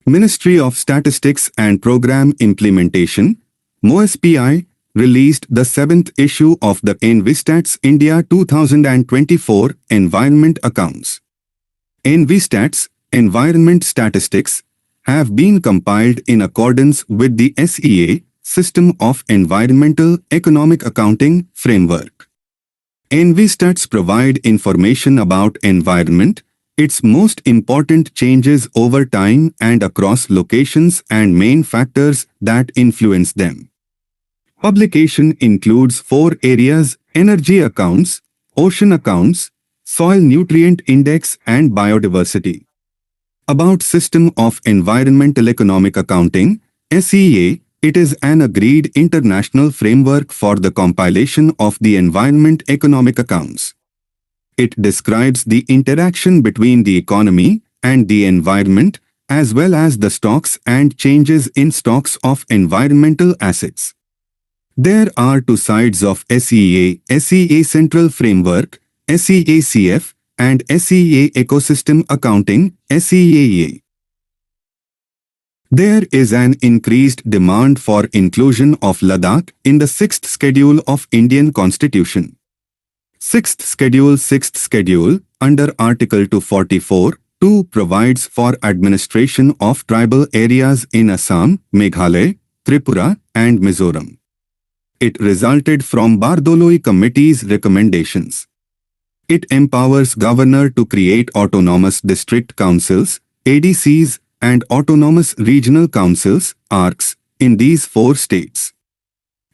Ministry of Statistics and Program Implementation, MoSPI, released the 7th issue of the Envistats India 2024 Environment Accounts. Envistats, Environment Statistics, have been compiled in accordance with the SEA, System of Environmental Economic Accounting Framework. Envistats provide information about environment, its most important changes over time and across locations and main factors that influence them. Publication includes 4 areas: energy accounts, ocean accounts, soil nutrient index and biodiversity. About System of Environmental Economic Accounting, SEA, it is an agreed international framework for the compilation of the environment economic accounts. It describes the interaction between the economy and the environment, as well as the stocks and changes in stocks of environmental assets. There are 2 sides of SEA: SEA Central Framework, SEACF, and SEA Ecosystem Accounting, SEAA. There is an increased demand for inclusion of Ladakh in the 6th Schedule of Indian Constitution. 6th Schedule, under Article 244(2) provides for administration of tribal areas in Assam, Meghalaya, Tripura, and Mizoram. It resulted from Bardoloi Committee's recommendations. It empowers governor to create autonomous district councils, ADCs, and autonomous regional councils, ARCs, in these 4 states.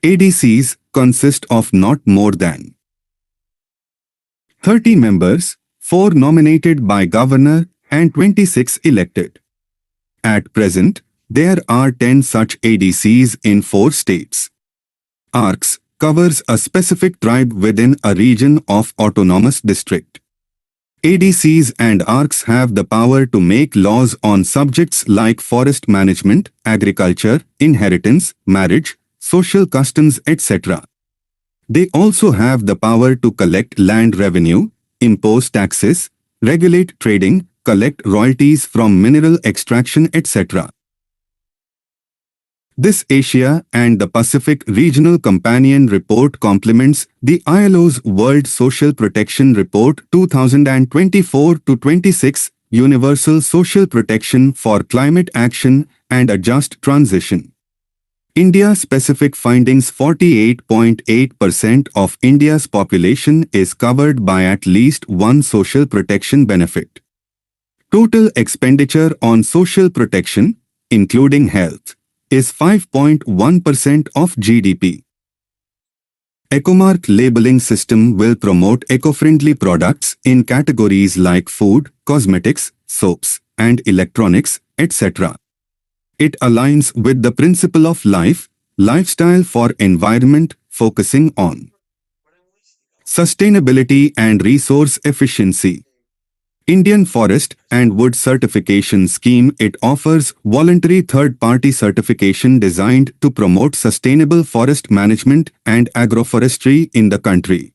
ADCs consist of not more than 30 members, 4 nominated by governor and 26 elected. At present, there are 10 such ADCs in 4 states. ARCs covers a specific tribe within a region of autonomous district. ADCs and ARCs have the power to make laws on subjects like forest management, agriculture, inheritance, marriage, social customs, etc. They also have the power to collect land revenue, impose taxes, regulate trading, collect royalties from mineral extraction, etc. This Asia and the Pacific Regional Companion Report complements the ILO's World Social Protection Report 2024-26, Universal Social Protection for Climate Action and a Just Transition. India-specific findings: 48.8% of India's population is covered by at least one social protection benefit. Total expenditure on social protection, including health, is 5.1% of GDP. Ecomark labeling system will promote eco-friendly products in categories like food, cosmetics, soaps, and electronics, etc. It aligns with the principle of lifestyle for environment, focusing on sustainability and resource efficiency. Indian Forest and Wood Certification Scheme. It offers voluntary third-party certification designed to promote sustainable forest management and agroforestry in the country.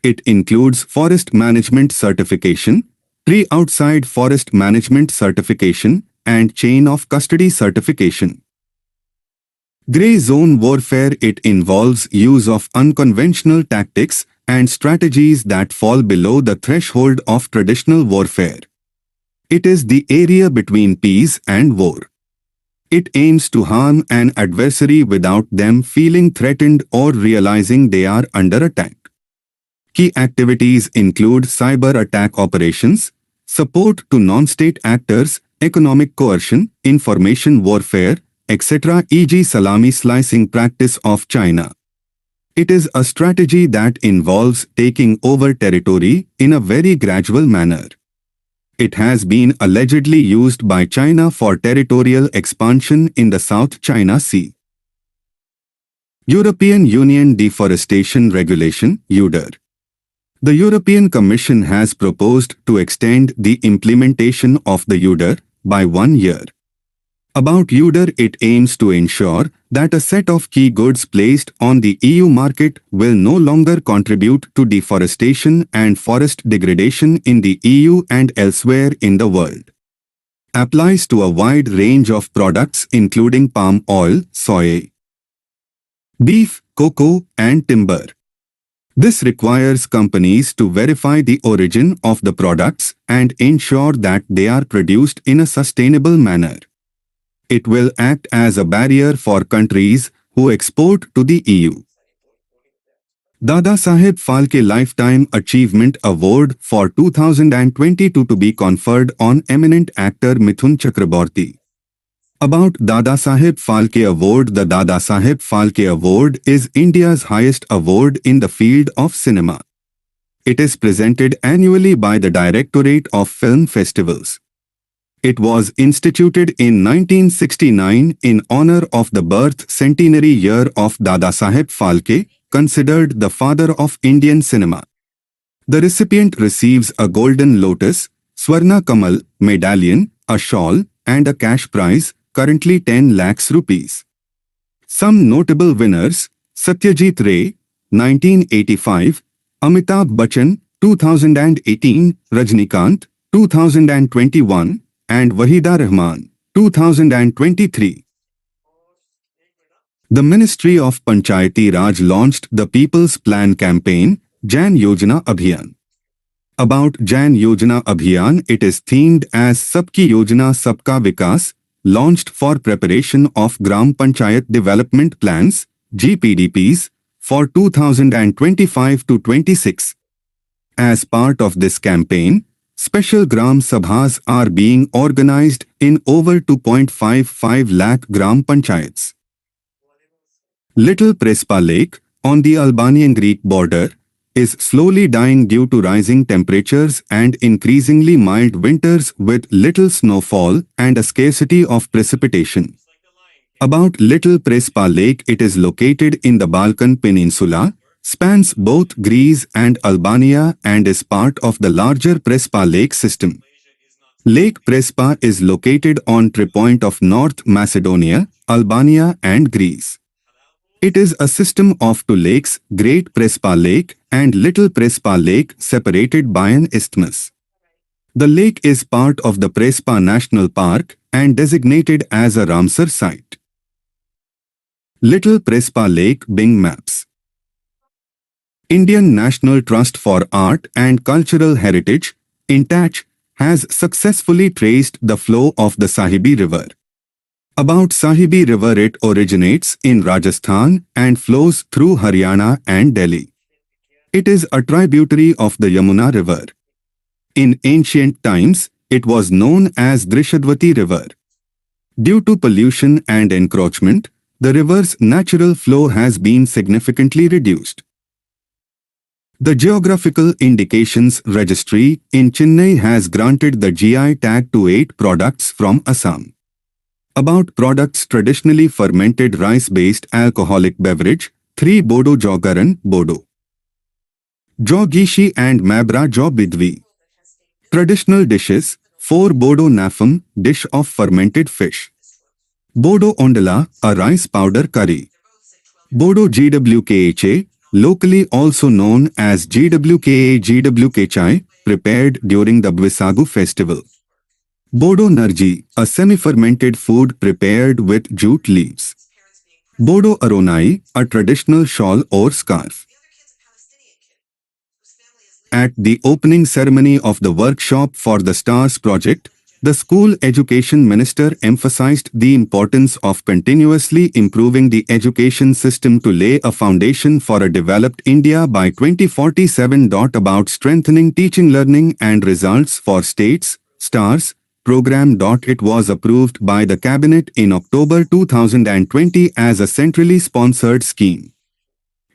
It includes forest management certification, tree outside forest management certification, and chain of custody certification. Grey zone warfare. It involves use of unconventional tactics and strategies that fall below the threshold of traditional warfare. It is the area between peace and war. It aims to harm an adversary without them feeling threatened or realizing they are under attack. Key activities include cyber attack operations, support to non-state actors, economic coercion, information warfare, etc., e.g. salami slicing practice of China. It is a strategy that involves taking over territory in a very gradual manner. It has been allegedly used by China for territorial expansion in the South China Sea. European Union Deforestation Regulation, (UDER). The European Commission has proposed to extend the implementation of the UDER by 1 year. About UDER, it aims to ensure that a set of key goods placed on the EU market will no longer contribute to deforestation and forest degradation in the EU and elsewhere in the world. applies to a wide range of products including palm oil, soy, beef, cocoa, and timber. This requires companies to verify the origin of the products and ensure that they are produced in a sustainable manner. It will act as a barrier for countries who export to the EU. Dada Saheb Phalke Lifetime Achievement Award for 2022 to be conferred on eminent actor Mithun Chakraborty. About Dada Saheb Phalke Award. The Dada Saheb Phalke Award is India's highest award in the field of cinema. It is presented annually by the Directorate of Film Festivals. It was instituted in 1969 in honor of the birth centenary year of Dada Saheb Phalke, considered the father of Indian cinema. The recipient receives a Golden Lotus, Swarna Kamal medallion, a shawl, and a cash prize, currently 10 lakhs rupees. Some notable winners: Satyajit Ray, 1985, Amitabh Bachchan, 2018, Rajnikant, 2021, and Wahida Rahman, 2023. The Ministry of Panchayati Raj launched the People's Plan campaign, Jan Yojana Abhiyan. About Jan Yojana Abhiyan, it is themed as Sabki Yojana Sabka Vikas, launched for preparation of Gram Panchayat Development Plans, GPDPs, for 2025 to 26. As part of this campaign, special Gram Sabhas are being organized in over 2.55 lakh Gram Panchayats. Little Prespa Lake, on the Albanian-Greek border, is slowly dying due to rising temperatures and increasingly mild winters with little snowfall and a scarcity of precipitation. About Little Prespa Lake, it is located in the Balkan Peninsula, spans both Greece and Albania and is part of the larger Prespa Lake system. Lake Prespa is located on tripoint of North Macedonia, Albania and Greece. It is a system of two lakes, Great Prespa Lake and Little Prespa Lake, separated by an isthmus. The lake is part of the Prespa National Park and designated as a Ramsar site. Little Prespa Lake Bing Maps. Indian National Trust for Art and Cultural Heritage, INTACH, has successfully traced the flow of the Sahibi River. About Sahibi River, it originates in Rajasthan and flows through Haryana and Delhi. It is a tributary of the Yamuna River. In ancient times, it was known as Drishadwati River. Due to pollution and encroachment, the river's natural flow has been significantly reduced. The Geographical Indications Registry in Chennai has granted the GI tag to 8 products from Assam. About products: traditionally fermented rice-based alcoholic beverage, 3 Bodo Jogaran, Bodo Jo Gishi and Mabra Jo Bidwi. Traditional dishes: 4 Bodo Nafam, dish of fermented fish. Bodo Ondala, a rice powder curry. Bodo GWKHA, locally also known as GWKA GWKchai, prepared during the Bwisagu festival. Bodo Narji, a semi-fermented food prepared with jute leaves. Bodo Aronai, a traditional shawl or scarf. At the opening ceremony of the workshop for the STARS project, the School Education Minister emphasized the importance of continuously improving the education system to lay a foundation for a developed India by 2047. About strengthening teaching, learning and results for states, STARS program. It was approved by the Cabinet in October 2020 as a centrally sponsored scheme.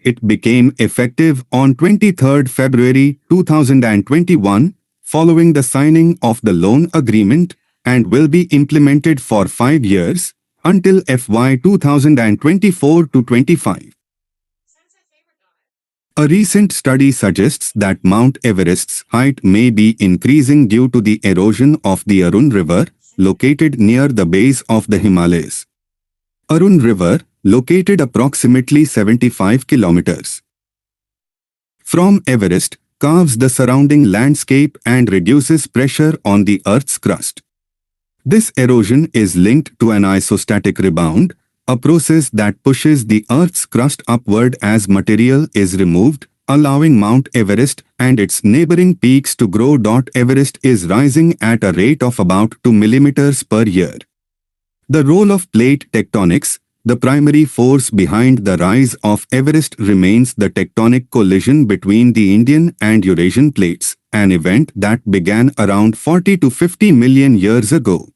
It became effective on 23 February 2021 following the signing of the loan agreement and will be implemented for 5 years until FY 2024-25. A recent study suggests that Mount Everest's height may be increasing due to the erosion of the Arun River, located near the base of the Himalayas. Arun River, located approximately 75 kilometers from Everest, carves the surrounding landscape and reduces pressure on the Earth's crust. This erosion is linked to an isostatic rebound, a process that pushes the Earth's crust upward as material is removed, allowing Mount Everest and its neighboring peaks to grow. Everest is rising at a rate of about 2 millimeters per year. The role of plate tectonics, the primary force behind the rise of Everest, remains the tectonic collision between the Indian and Eurasian plates, an event that began around 40 to 50 million years ago.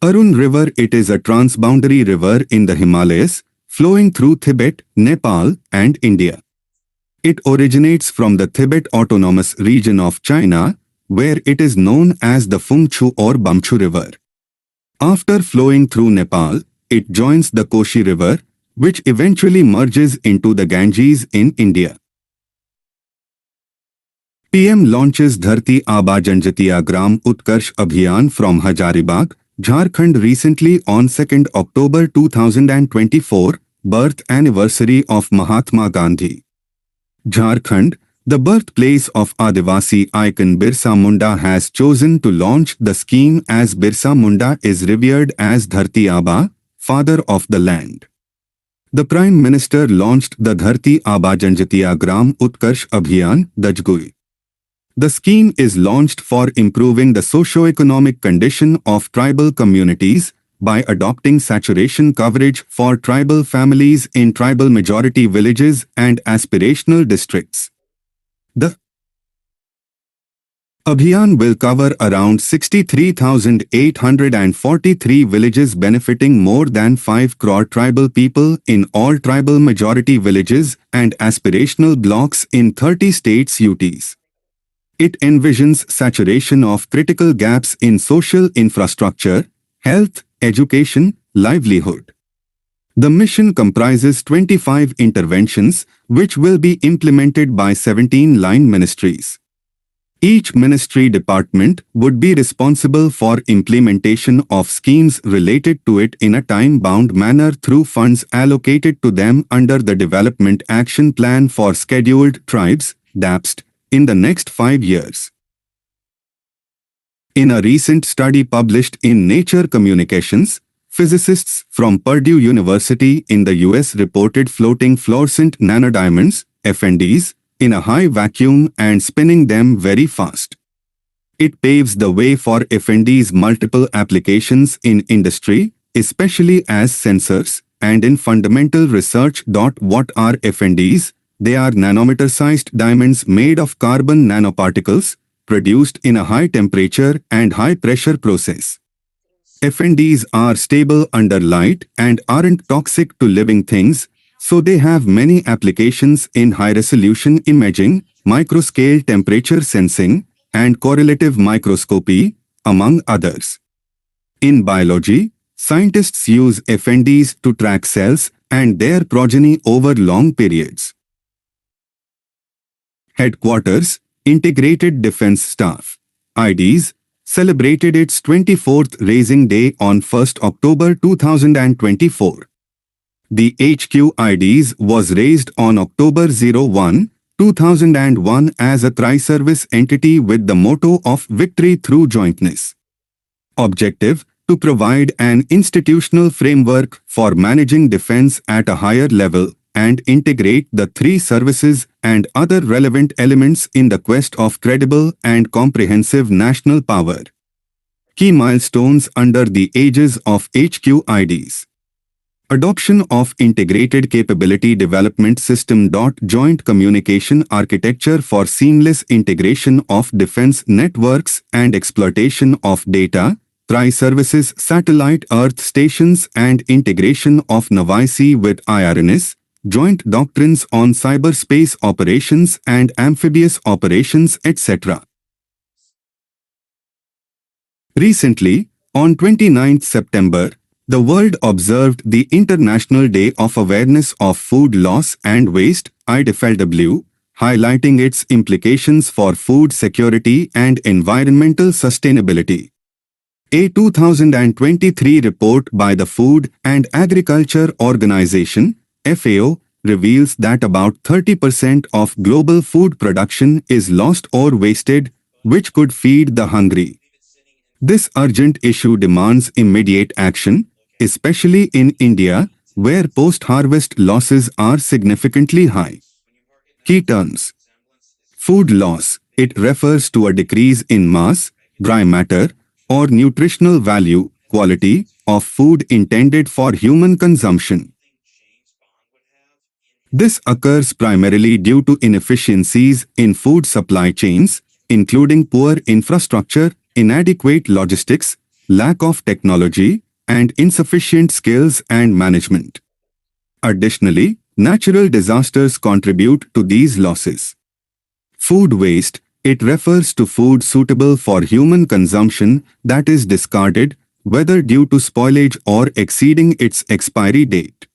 Arun River. It is a transboundary river in the Himalayas, flowing through Tibet, Nepal, and India. It originates from the Tibet Autonomous Region of China, where it is known as the Phungchu or Bamchu River. After flowing through Nepal, it joins the Koshi River, which eventually merges into the Ganges in India. PM launches Dharti Aaba Janjatiya Gram Utkarsh Abhiyan from Hazaribagh, Jharkhand recently on 2nd October 2024, birth anniversary of Mahatma Gandhi. Jharkhand, the birthplace of Adivasi icon Birsa Munda, has chosen to launch the scheme as Birsa Munda is revered as Dharti Aaba, father of the land. The Prime Minister launched the Dharti Aaba Janjatiya Gram Utkarsh Abhiyan, Dajgui. The scheme is launched for improving the socio-economic condition of tribal communities by adopting saturation coverage for tribal families in tribal majority villages and aspirational districts. The Abhiyan will cover around 63,843 villages, benefiting more than 5 crore tribal people in all tribal majority villages and aspirational blocks in 30 states UTs. It envisions saturation of critical gaps in social infrastructure, health, education, livelihood. The mission comprises 25 interventions, which will be implemented by 17 line ministries. Each ministry department would be responsible for implementation of schemes related to it in a time-bound manner through funds allocated to them under the Development Action Plan for Scheduled Tribes, DAPST, in the next 5 years. In a recent study published in Nature Communications, physicists from Purdue University in the US reported floating fluorescent nanodiamonds, FNDs, in a high vacuum and spinning them very fast. It paves the way for FNDs' multiple applications in industry, especially as sensors, and in fundamental research. What are FNDs? They are nanometer-sized diamonds made of carbon nanoparticles, produced in a high-temperature and high-pressure process. FNDs are stable under light and aren't toxic to living things, so they have many applications in high-resolution imaging, microscale temperature sensing, and correlative microscopy, among others. In biology, scientists use FNDs to track cells and their progeny over long periods. Headquarters, Integrated Defense Staff, IDs, celebrated its 24th Raising Day on 1st October 2024. The HQ IDs was raised on October 01, 2001 as a tri-service entity with the motto of Victory Through Jointness. Objective: to provide an institutional framework for managing defense at a higher level and integrate the three services and other relevant elements in the quest of credible and comprehensive national power. Key milestones under the aegis of HQ IDs. Adoption of Integrated Capability Development System. Joint Communication Architecture for seamless integration of defense networks and exploitation of data, tri-services satellite Earth stations and integration of NAVIC with IRNS, joint doctrines on cyberspace operations and amphibious operations, etc. Recently, on 29 September, the world observed the International Day of Awareness of Food Loss and Waste, IDFLW, highlighting its implications for food security and environmental sustainability. A 2023 report by the Food and Agriculture Organization, FAO, reveals that about 30% of global food production is lost or wasted, which could feed the hungry. This urgent issue demands immediate action, especially in India, where post-harvest losses are significantly high. Key terms. Food loss. It refers to a decrease in mass, dry matter, or nutritional value, quality, of food intended for human consumption. This occurs primarily due to inefficiencies in food supply chains, including poor infrastructure, inadequate logistics, lack of technology, and insufficient skills and management. Additionally, natural disasters contribute to these losses. Food waste. It refers to food suitable for human consumption that is discarded, whether due to spoilage or exceeding its expiry date.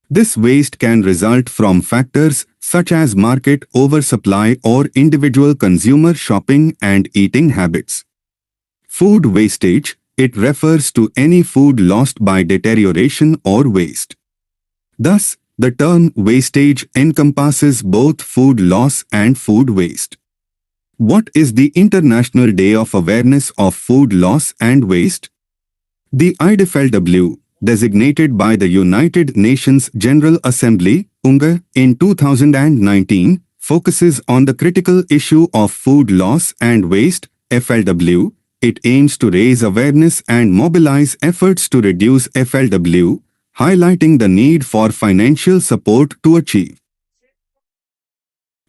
This waste can result from factors such as market oversupply or individual consumer shopping and eating habits. Food wastage. It refers to any food lost by deterioration or waste. Thus, the term wastage encompasses both food loss and food waste. What is the International Day of Awareness of Food Loss and Waste? The IDFLW, designated by the United Nations General Assembly, UNGA, in 2019, focuses on the critical issue of food loss and waste, FLW. It aims to raise awareness and mobilize efforts to reduce FLW, highlighting the need for financial support to achieve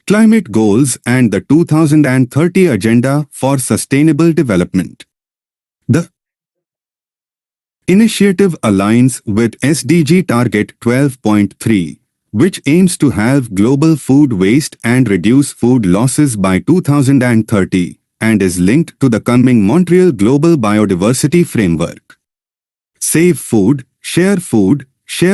climate goals and the 2030 Agenda for Sustainable Development. The initiative aligns with SDG Target 12.3, which aims to halve global food waste and reduce food losses by 2030, and is linked to the coming Montreal Global Biodiversity Framework. Save Food, Share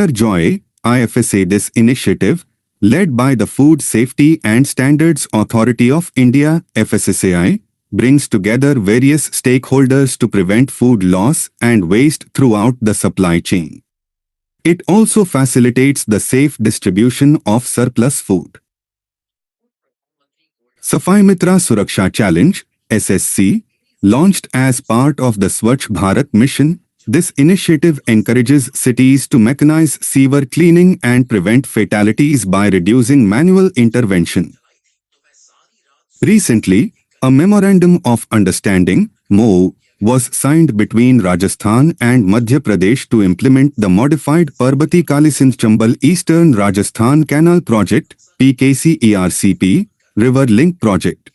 Joy, IFSA. This initiative, led by the Food Safety and Standards Authority of India, FSSAI, brings together various stakeholders to prevent food loss and waste throughout the supply chain. It also facilitates the safe distribution of surplus food. Safai Mitra Suraksha Challenge, SSC, launched as part of the Swachh Bharat mission. This initiative encourages cities to mechanize sewer cleaning and prevent fatalities by reducing manual intervention. Recently, a Memorandum of Understanding (MoU) was signed between Rajasthan and Madhya Pradesh to implement the modified Parbati Kalisindh Chambal Eastern Rajasthan Canal Project (PKCERCP) River Link Project.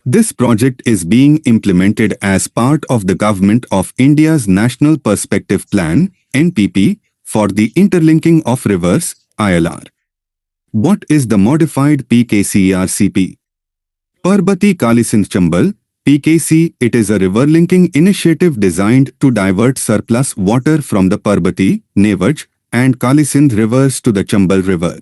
This project is being implemented as part of the Government of India's National Perspective Plan (NPP) for the interlinking of rivers (ILR). What is the modified PKCERCP? Parbati Kalisindh Chambal (PKC). It is a river-linking initiative designed to divert surplus water from the Parbati, Nevaj, and Kalisindh rivers to the Chambal River.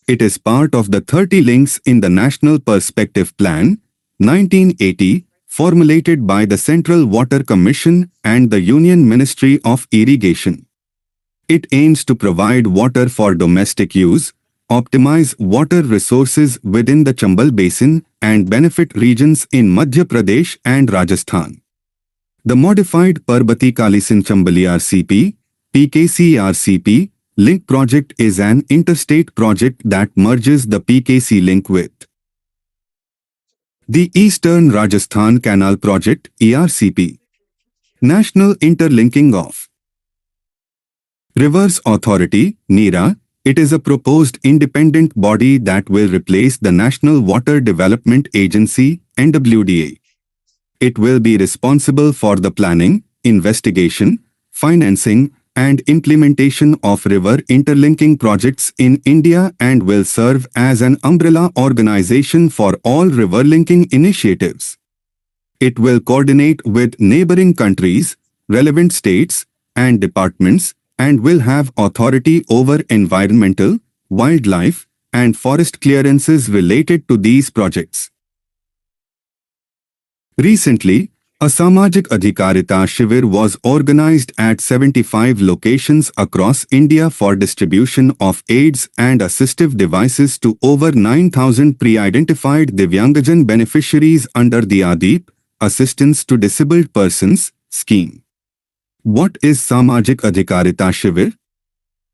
It is part of the 30 links in the National Perspective Plan 1980, formulated by the Central Water Commission and the Union Ministry of Irrigation. It aims to provide water for domestic use, optimize water resources within the Chambal Basin, and benefit regions in Madhya Pradesh and Rajasthan. The modified Parbati Kalisindh Chambal ERCP, PKCERCP, link project is an interstate project that merges the PKC link with the Eastern Rajasthan Canal Project (ERCP). National Interlinking of Rivers Authority (NIRA). It is a proposed independent body that will replace the National Water Development Agency (NWDA). It will be responsible for the planning, investigation, financing, and implementation of river interlinking projects in India and will serve as an umbrella organization for all river linking initiatives. It will coordinate with neighboring countries, relevant states, and departments, and will have authority over environmental, wildlife, and forest clearances related to these projects. Recently, a Samajik Adhikarita Shivir was organized at 75 locations across India for distribution of aids and assistive devices to over 9,000 pre-identified Divyangajan beneficiaries under the ADIP, assistance to disabled persons scheme. What is Samajik Adhikarita Shivir?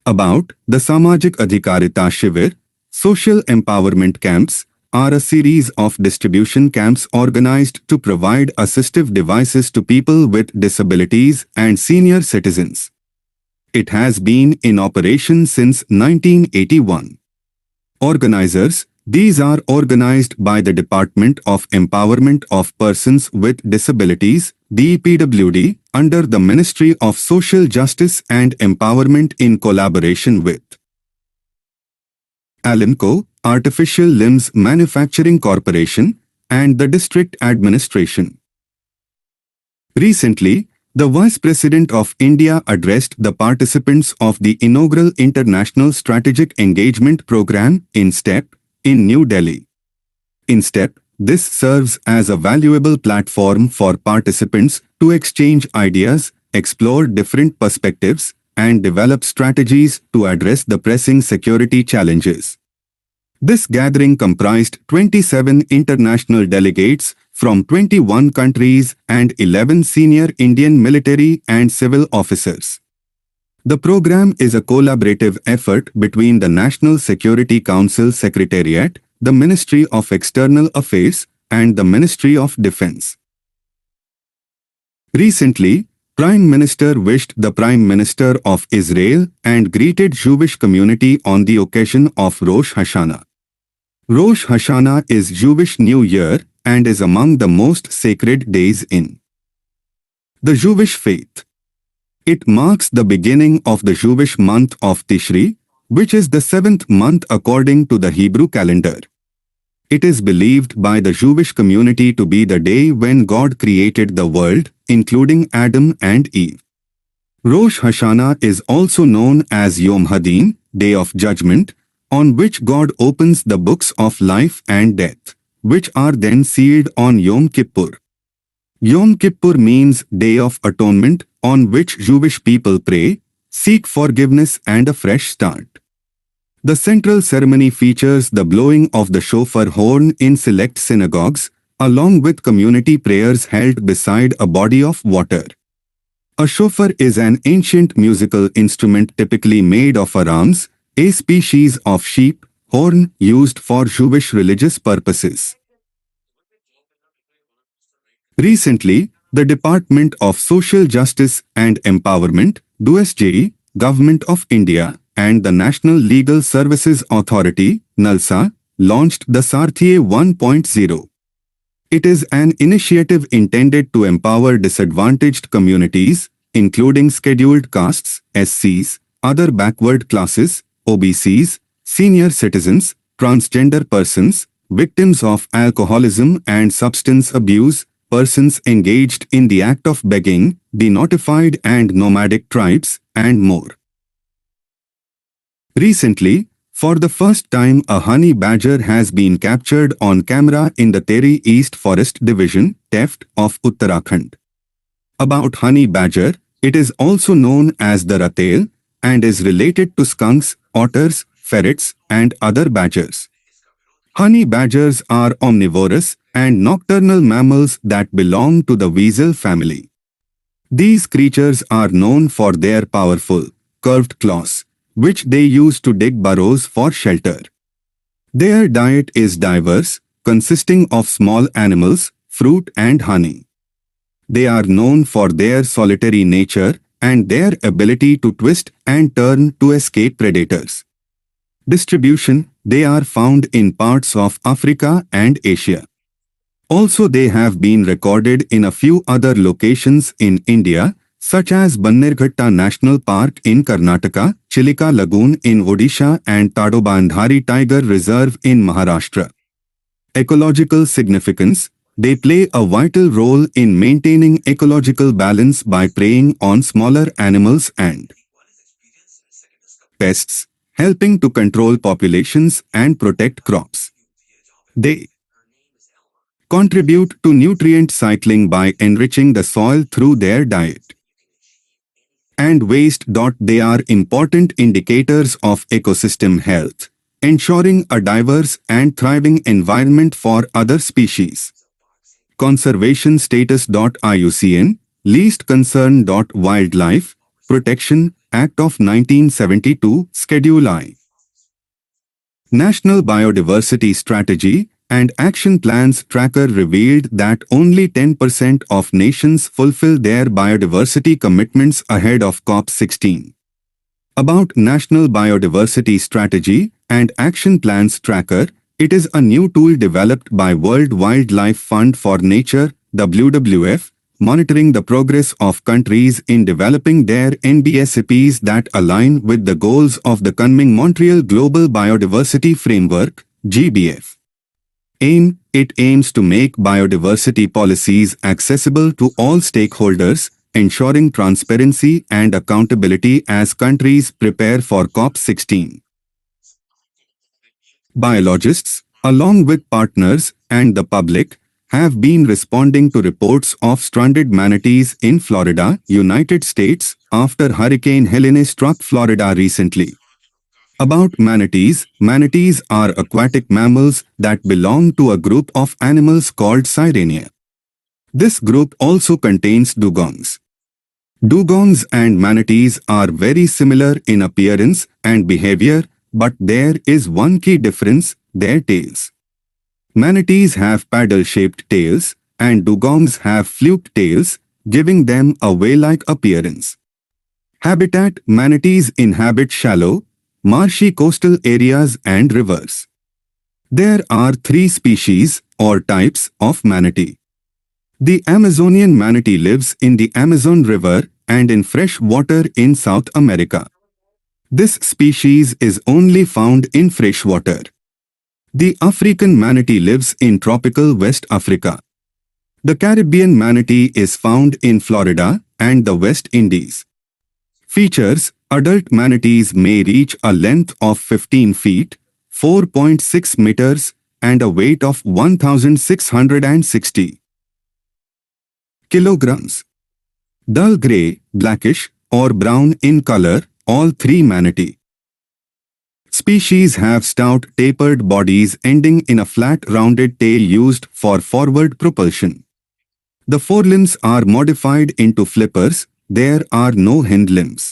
About the Samajik Adhikarita Shivir, social empowerment camps are a series of distribution camps organized to provide assistive devices to people with disabilities and senior citizens. It has been in operation since 1981. Organizers: these are organized by the Department of Empowerment of Persons with Disabilities, DPWD, under the Ministry of Social Justice and Empowerment in collaboration with Alanco, Artificial Limbs Manufacturing Corporation, and the District Administration. Recently, the Vice President of India addressed the participants of the inaugural International Strategic Engagement Program in STEP in New Delhi. In STEP, this serves as a valuable platform for participants to exchange ideas, explore different perspectives, and develop strategies to address the pressing security challenges. This gathering comprised 27 international delegates from 21 countries and 11 senior Indian military and civil officers. The program is a collaborative effort between the National Security Council Secretariat, the Ministry of External Affairs, and the Ministry of Defense. Recently, Prime Minister wished the Prime Minister of Israel and greeted Jewish community on the occasion of Rosh Hashanah. Rosh Hashanah is Jewish New Year and is among the most sacred days in the Jewish faith. It marks the beginning of the Jewish month of Tishri, which is the 7th month according to the Hebrew calendar. It is believed by the Jewish community to be the day when God created the world, including Adam and Eve. Rosh Hashanah is also known as Yom Hadin, Day of Judgment, on which God opens the books of life and death, which are then sealed on Yom Kippur. Yom Kippur means Day of Atonement, on which Jewish people pray, seek forgiveness and a fresh start. The central ceremony features the blowing of the shofar horn in select synagogues, along with community prayers held beside a body of water. A shofar is an ancient musical instrument typically made of a rams, a species of sheep, horn used for Jewish religious purposes. Recently, the Department of Social Justice and Empowerment, DOSJ, Government of India, and the National Legal Services Authority, NALSA, launched the Saarthiye 1.0. It is an initiative intended to empower disadvantaged communities, including scheduled castes, SCs, other backward classes, OBCs, senior citizens, transgender persons, victims of alcoholism and substance abuse, persons engaged in the act of begging, denotified and nomadic tribes, and more. Recently, for the first time a honey badger has been captured on camera in the Teri East Forest Division, TEFT, of Uttarakhand. About honey badger, it is also known as the ratel, and is related to skunks, otters, ferrets, and other badgers. Honey badgers are omnivorous and nocturnal mammals that belong to the weasel family. These creatures are known for their powerful, curved claws, which they use to dig burrows for shelter. Their diet is diverse, consisting of small animals, fruit and honey. They are known for their solitary nature and their ability to twist and turn to escape predators. Distribution: they are found in parts of Africa and Asia. Also, they have been recorded in a few other locations in India, such as Bannerghatta National Park in Karnataka, Chilika Lagoon in Odisha, and Tadobandhari Tiger Reserve in Maharashtra. Ecological significance: they play a vital role in maintaining ecological balance by preying on smaller animals and pests, helping to control populations and protect crops. They contribute to nutrient cycling by enriching the soil through their diet and waste. They are important indicators of ecosystem health, ensuring a diverse and thriving environment for other species. Conservation status. IUCN, Least Concern. Wildlife Protection Act of 1972, Schedule I. National Biodiversity Strategy and Action Plans Tracker revealed that only 10% of nations fulfill their biodiversity commitments ahead of COP16. About National Biodiversity Strategy and Action Plans Tracker, it is a new tool developed by World Wildlife Fund for Nature, WWF, monitoring the progress of countries in developing their NBSCPs that align with the goals of the coming Montreal Global Biodiversity Framework, GBF. It aims to make biodiversity policies accessible to all stakeholders, ensuring transparency and accountability as countries prepare for COP16. Biologists, along with partners and the public, have been responding to reports of stranded manatees in Florida, United States, after Hurricane Helene struck Florida recently. About manatees, manatees are aquatic mammals that belong to a group of animals called Sirenia. This group also contains dugongs. Dugongs and manatees are very similar in appearance and behavior, but there is one key difference: their tails. Manatees have paddle-shaped tails, and dugongs have fluked tails, giving them a whale-like appearance. Habitat: manatees inhabit shallow, marshy coastal areas and rivers. There are 3 species or types of manatee. The Amazonian manatee lives in the Amazon River and in fresh water in South America. This species is only found in fresh water. The African manatee lives in tropical West Africa. The Caribbean manatee is found in Florida and the West Indies. Features: adult manatees may reach a length of 15 feet, 4.6 meters, and a weight of 1,660 kilograms. Dull gray, blackish, or brown in color, all 3 manatee species have stout tapered bodies ending in a flat rounded tail used for forward propulsion. The forelimbs are modified into flippers. There are no hind limbs.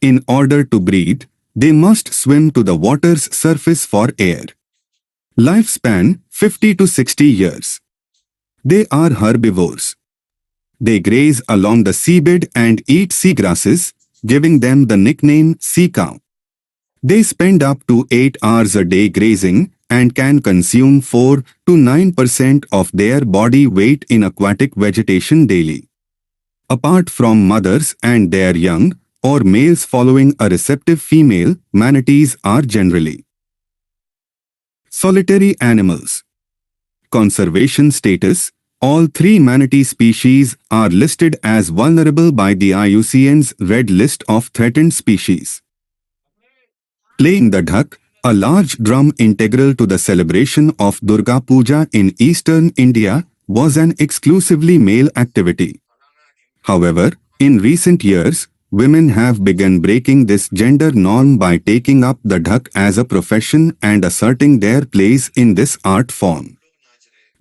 In order to breed, they must swim to the water's surface for air. Lifespan: 50 to 60 years. They are herbivores. They graze along the seabed and eat seagrasses, giving them the nickname sea cow. They spend up to 8 hours a day grazing and can consume 4 to 9% of their body weight in aquatic vegetation daily. Apart from mothers and their young, or males following a receptive female, manatees are generally solitary animals. Conservation status: all 3 manatee species are listed as vulnerable by the IUCN's Red List of Threatened Species. Playing the dhak, a large drum integral to the celebration of Durga Puja in eastern India, was an exclusively male activity. However, in recent years, women have begun breaking this gender norm by taking up the dhak as a profession and asserting their place in this art form.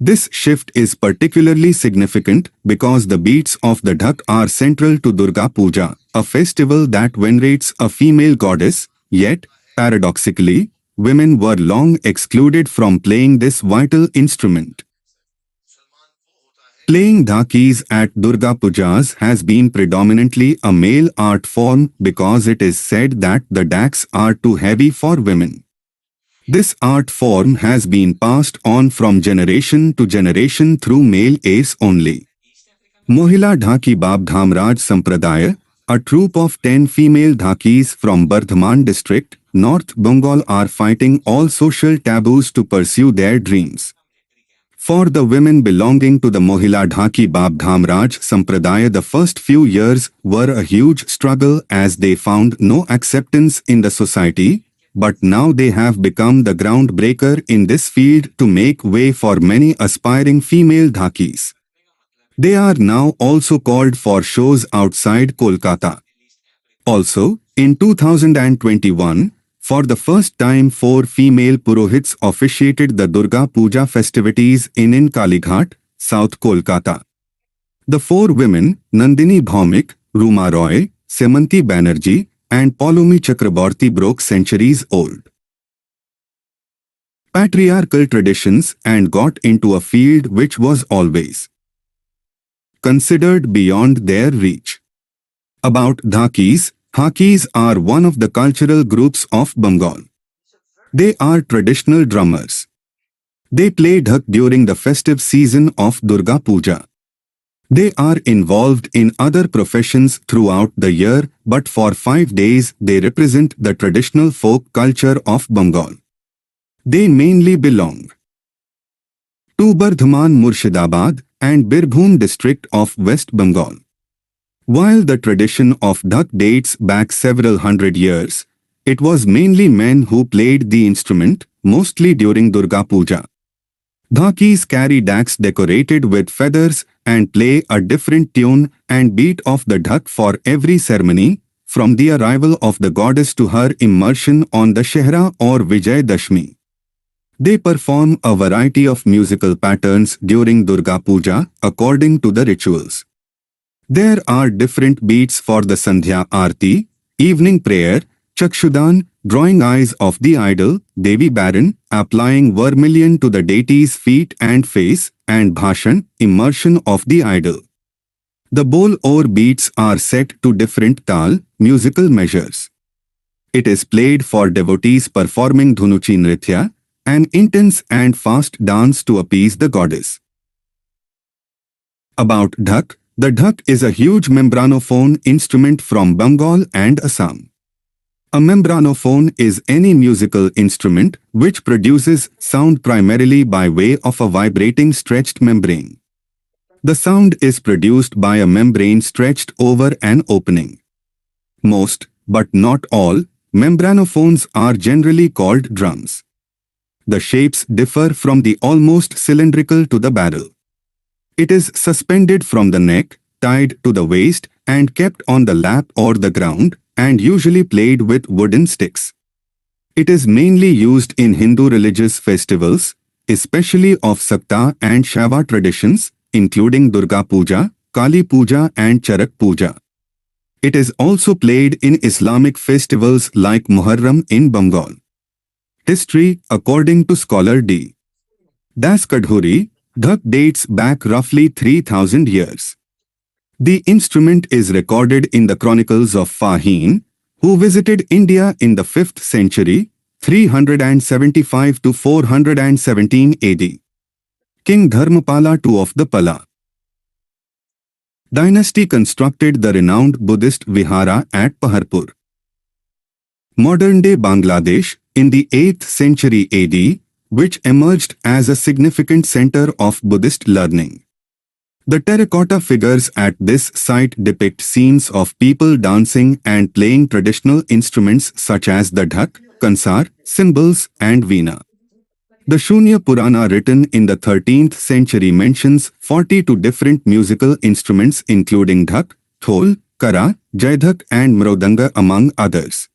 This shift is particularly significant because the beats of the dhak are central to Durga Puja, a festival that venerates a female goddess, yet, paradoxically, women were long excluded from playing this vital instrument. Playing dhakis at Durga Pujas has been predominantly a male art form because it is said that the dhaks are too heavy for women. This art form has been passed on from generation to generation through male heirs only. Mohila Dhaki Bab Dhamraj Sampradaya, a troupe of 10 female dhakis from Bardhaman district, North Bengal, are fighting all social taboos to pursue their dreams. For the women belonging to the Mohila Dhaki Bab Dhamraj Sampradaya, the first few years were a huge struggle as they found no acceptance in the society, but now they have become the groundbreaker in this field to make way for many aspiring female dhakis. They are now also called for shows outside Kolkata. Also, in 2021, for the first time 4 female Purohits officiated the Durga Puja festivities in Kalighat, South Kolkata. The four women, Nandini Bhaumik, Ruma Roy, Semanti Banerjee, and Paulomi Chakraborty broke centuries-old patriarchal traditions and got into a field which was always considered beyond their reach. About Dhakis, Hakis are one of the cultural groups of Bengal. They are traditional drummers. They play dhak during the festive season of Durga Puja. They are involved in other professions throughout the year, but for 5 days they represent the traditional folk culture of Bengal. They mainly belong to Bardhaman, Murshidabad and Birbhum district of West Bengal. While the tradition of dhak dates back several hundred years, it was mainly men who played the instrument, mostly during Durga Puja. Dhakis carry daks decorated with feathers and play a different tune and beat of the dhak for every ceremony, from the arrival of the goddess to her immersion on the Shehra or Vijay Dashmi. They perform a variety of musical patterns during Durga Puja according to the rituals. There are different beats for the Sandhya Aarti, evening prayer, Chakshudan, drawing eyes of the idol, Devi Baran, applying vermilion to the deity's feet and face, and Bhashan, immersion of the idol. The bol or beats are set to different tal, musical measures. It is played for devotees performing Dhunuchi Nritya, an intense and fast dance to appease the goddess. About dhak, the dhak is a huge membranophone instrument from Bengal and Assam. A membranophone is any musical instrument which produces sound primarily by way of a vibrating stretched membrane. The sound is produced by a membrane stretched over an opening. Most, but not all, membranophones are generally called drums. The shapes differ from the almost cylindrical to the barrel. It is suspended from the neck, tied to the waist, and kept on the lap or the ground, and usually played with wooden sticks. It is mainly used in Hindu religious festivals, especially of Sapta and Shava traditions, including Durga Puja, Kali Puja and Charak Puja. It is also played in Islamic festivals like Muharram in Bengal. History, according to scholar D. Das Kadhuri, dhak dates back roughly 3000 years. The instrument is recorded in the chronicles of Fahim, who visited India in the 5th century, 375 to 417 AD. King Dharmapala II of the Pala dynasty constructed the renowned Buddhist vihara at Paharpur. Modern-day Bangladesh, in the 8th century AD, which emerged as a significant center of Buddhist learning. The terracotta figures at this site depict scenes of people dancing and playing traditional instruments such as the dhak, kansar, cymbals, and veena. The Shunya Purana written in the 13th century mentions 42 different musical instruments including dhak, thol, kara, jaidhak and mrodanga among others.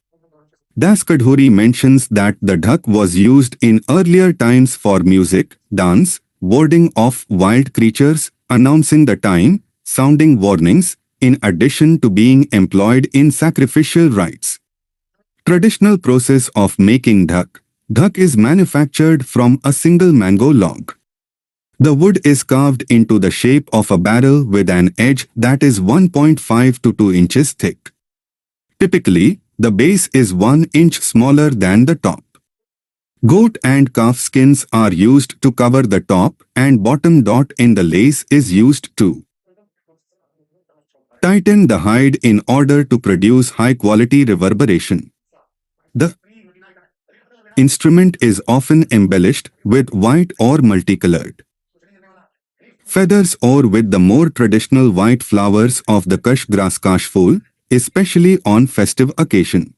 Das Kadhuri mentions that the dhak was used in earlier times for music, dance, warding off wild creatures, announcing the time, sounding warnings, in addition to being employed in sacrificial rites. Traditional process of making dhak. Dhak is manufactured from a single mango log. The wood is carved into the shape of a barrel with an edge that is 1.5 to 2 inches thick. Typically, the base is 1 inch smaller than the top. Goat and calf skins are used to cover the top and bottom. In the lace is used to tighten the hide in order to produce high-quality reverberation. The instrument is often embellished with white or multicolored feathers or with the more traditional white flowers of the Kash grass kashful, especially on festive occasion.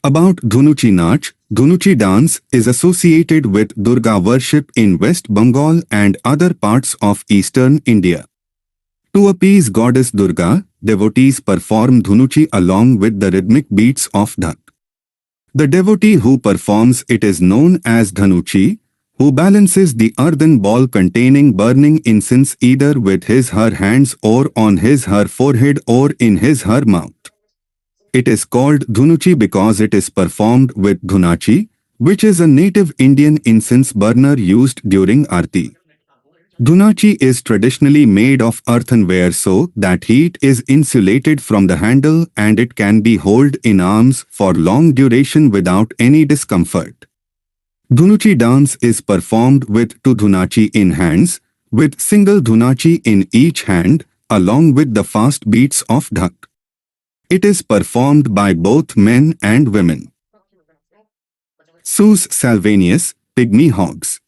About Dhunuchi Nach, Dhunuchi dance is associated with Durga worship in West Bengal and other parts of eastern India. To appease goddess Durga, devotees perform Dhunuchi along with the rhythmic beats of dhak. The devotee who performs it is known as Dhanuchi, who balances the earthen ball containing burning incense either with his/her hands or on his/her forehead or in his/her mouth. It is called dhunuchi because it is performed with dhunachi, which is a native Indian incense burner used during Aarti. Dhunachi is traditionally made of earthenware so that heat is insulated from the handle and it can be held in arms for long duration without any discomfort. Dhunuchi dance is performed with two dhunachi in hands, with single dhunachi in each hand, along with the fast beats of dhak. It is performed by both men and women. Sus salvanius, pygmy hogs.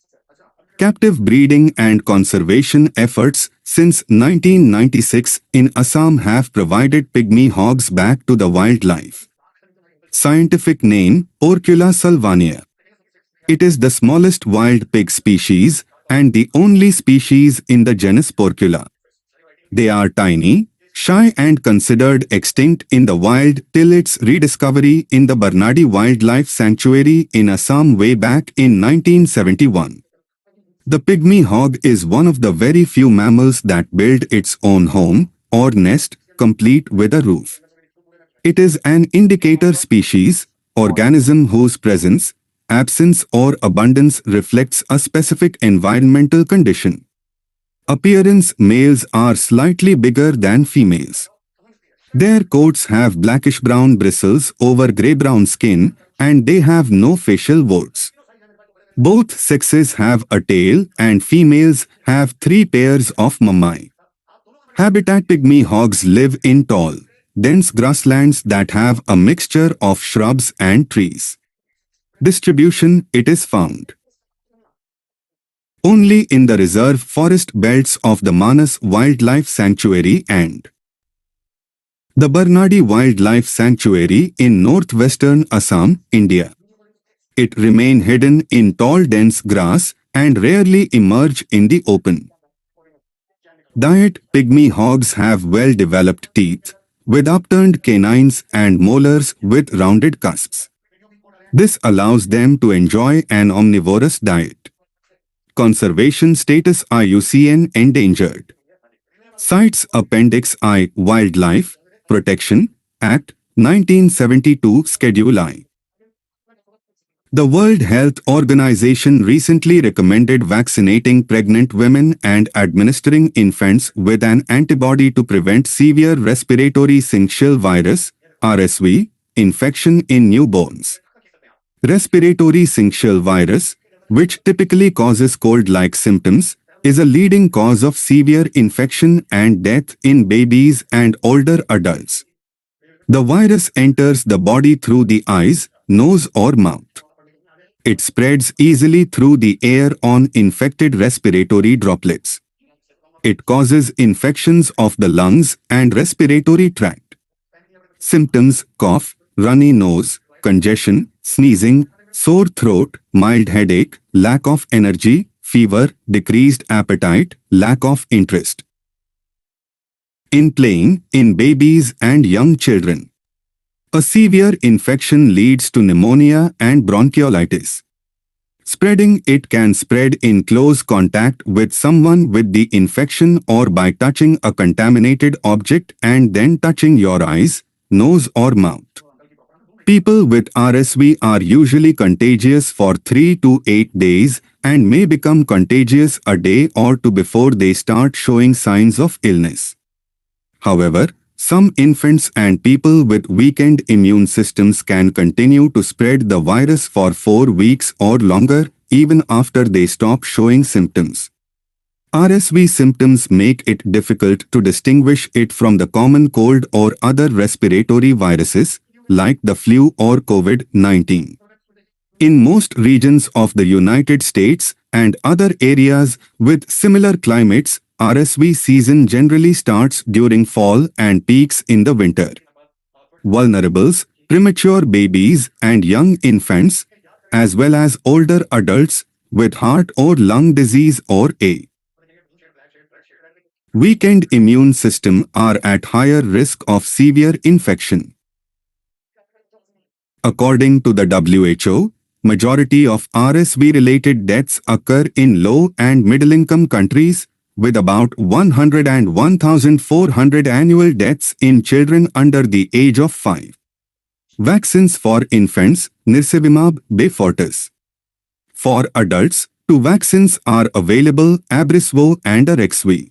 Captive breeding and conservation efforts since 1996 in Assam have provided pygmy hogs back to the wildlife. Scientific name, Orcula salvania. It is the smallest wild pig species and the only species in the genus Porcula. They are tiny, shy and considered extinct in the wild till its rediscovery in the Barnadi Wildlife Sanctuary in Assam way back in 1971. The pygmy hog is one of the very few mammals that build its own home, or nest, complete with a roof. It is an indicator species, organism whose presence, absence or abundance reflects a specific environmental condition. Appearance: males are slightly bigger than females. Their coats have blackish-brown bristles over grey-brown skin, and they have no facial warts. Both sexes have a tail and females have 3 pairs of mammae. Habitat: pygmy hogs live in tall, dense grasslands that have a mixture of shrubs and trees. Distribution: it is found only in the reserve forest belts of the Manas Wildlife Sanctuary and the Barnadi Wildlife Sanctuary in northwestern Assam, India. It remain hidden in tall dense grass and rarely emerge in the open. Diet: pygmy hogs have well-developed teeth, with upturned canines and molars with rounded cusps. This allows them to enjoy an omnivorous diet. Conservation status: IUCN Endangered. Cites Appendix I Wildlife Protection Act 1972 Schedule I. The World Health Organization recently recommended vaccinating pregnant women and administering infants with an antibody to prevent severe respiratory syncytial virus (RSV) infection in newborns. Respiratory syncytial virus, which typically causes cold-like symptoms, is a leading cause of severe infection and death in babies and older adults. The virus enters the body through the eyes, nose or mouth. It spreads easily through the air on infected respiratory droplets. It causes infections of the lungs and respiratory tract. Symptoms: cough, runny nose, congestion, sneezing, sore throat, mild headache, lack of energy, fever, decreased appetite, lack of interest in playing in babies and young children. A severe infection leads to pneumonia and bronchiolitis. Spreading: it can spread in close contact with someone with the infection or by touching a contaminated object and then touching your eyes, nose or mouth. People with RSV are usually contagious for 3 to 8 days and may become contagious a day or two before they start showing signs of illness. However, some infants and people with weakened immune systems can continue to spread the virus for 4 weeks or longer, even after they stop showing symptoms. RSV symptoms make it difficult to distinguish it from the common cold or other respiratory viruses, like the flu or COVID-19. In most regions of the United States and other areas with similar climates, RSV season generally starts during fall and peaks in the winter. Vulnerables: premature babies and young infants, as well as older adults with heart or lung disease or a weakened immune system are at higher risk of severe infection. According to the WHO, majority of RSV-related deaths occur in low and middle-income countries, with about 101,400 annual deaths in children under the age of 5. Vaccines for infants, Nirsevimab, Beyfortus. For adults, two vaccines are available, Abrysvo and Arexvy.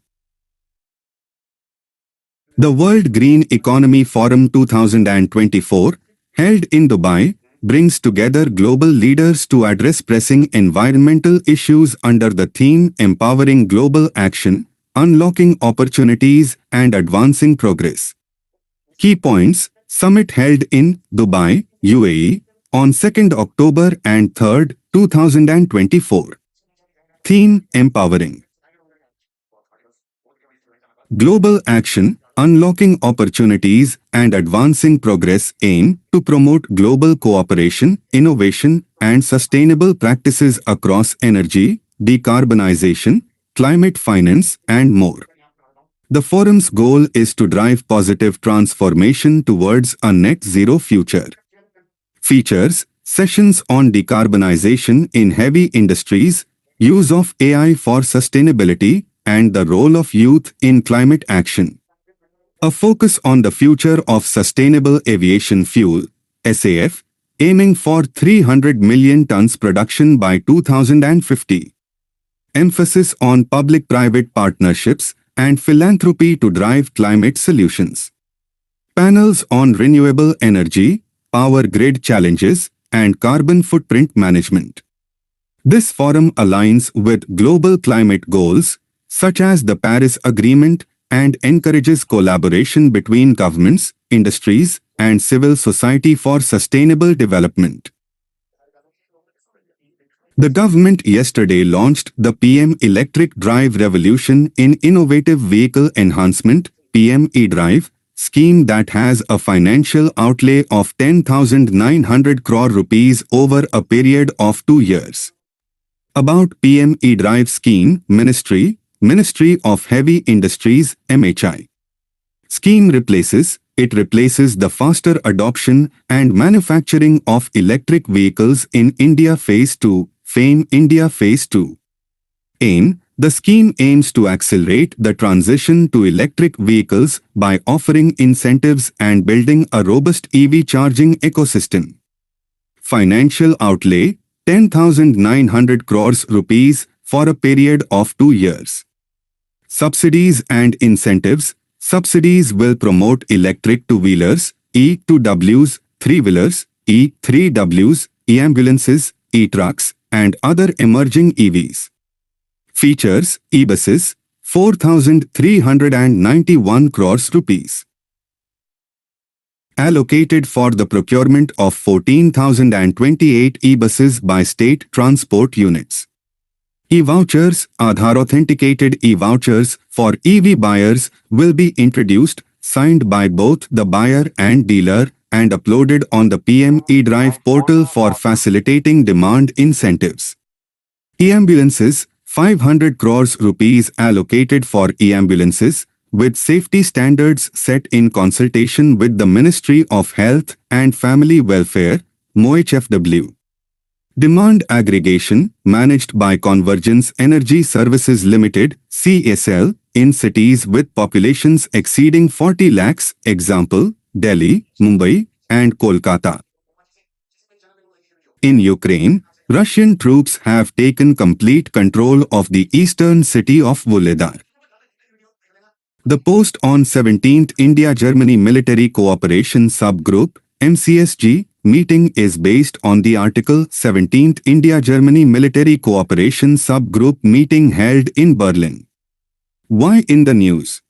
The World Green Economy Forum 2024, held in Dubai, brings together global leaders to address pressing environmental issues under the theme Empowering Global Action, Unlocking Opportunities and Advancing Progress. Key points: Summit held in Dubai, UAE, on 2nd October and 3rd, 2024. Theme: Empowering Global Action, Unlocking Opportunities and Advancing Progress aim to promote global cooperation, innovation, and sustainable practices across energy, decarbonization, climate finance, and more. The forum's goal is to drive positive transformation towards a net zero future. Features: sessions on decarbonization in heavy industries, use of AI for sustainability, and the role of youth in climate action. A focus on the future of sustainable aviation fuel, SAF, aiming for 300 million tons production by 2050. Emphasis on public-private partnerships and philanthropy to drive climate solutions. Panels on renewable energy, power grid challenges, and carbon footprint management. This forum aligns with global climate goals, such as the Paris Agreement, and encourages collaboration between governments, industries, and civil society for sustainable development. The government yesterday launched the PM Electric Drive Revolution in Innovative Vehicle Enhancement (PM eDrive) scheme that has a financial outlay of 10,900 crore rupees over a period of 2 years. About PM eDrive scheme, Ministry of Heavy Industries, MHI. Scheme replaces the faster adoption and manufacturing of electric vehicles in India Phase 2, FAME India Phase 2. The scheme aims to accelerate the transition to electric vehicles by offering incentives and building a robust EV charging ecosystem. Financial outlay, 10,900 crores rupees for a period of 2 years. Subsidies and incentives. Subsidies will promote electric two-wheelers, E2Ws, three-wheelers, E3Ws, e-ambulances, e-trucks, and other emerging EVs. Features: e-buses, 4,391 crores rupees. Allocated for the procurement of 14,028 e-buses by state transport units. E-vouchers, Aadhaar-authenticated e-vouchers for EV buyers will be introduced, signed by both the buyer and dealer, and uploaded on the PM eDrive portal for facilitating demand incentives. E-ambulances, 500 crores rupees allocated for e-ambulances, with safety standards set in consultation with the Ministry of Health and Family Welfare, MOHFW. Demand aggregation, managed by Convergence Energy Services Limited, CSL, in cities with populations exceeding 40 lakhs, example, Delhi, Mumbai, and Kolkata. In Ukraine, Russian troops have taken complete control of the eastern city of Vuhledar. The post on 17th India-Germany Military Cooperation Subgroup, MCSG, meeting is based on the article 17th India-Germany Military Cooperation Subgroup meeting held in Berlin. Why in the news?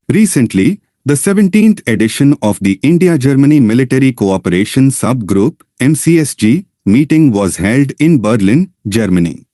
Recently, the 17th edition of the India-Germany Military Cooperation Subgroup, MCSG, meeting was held in Berlin, Germany.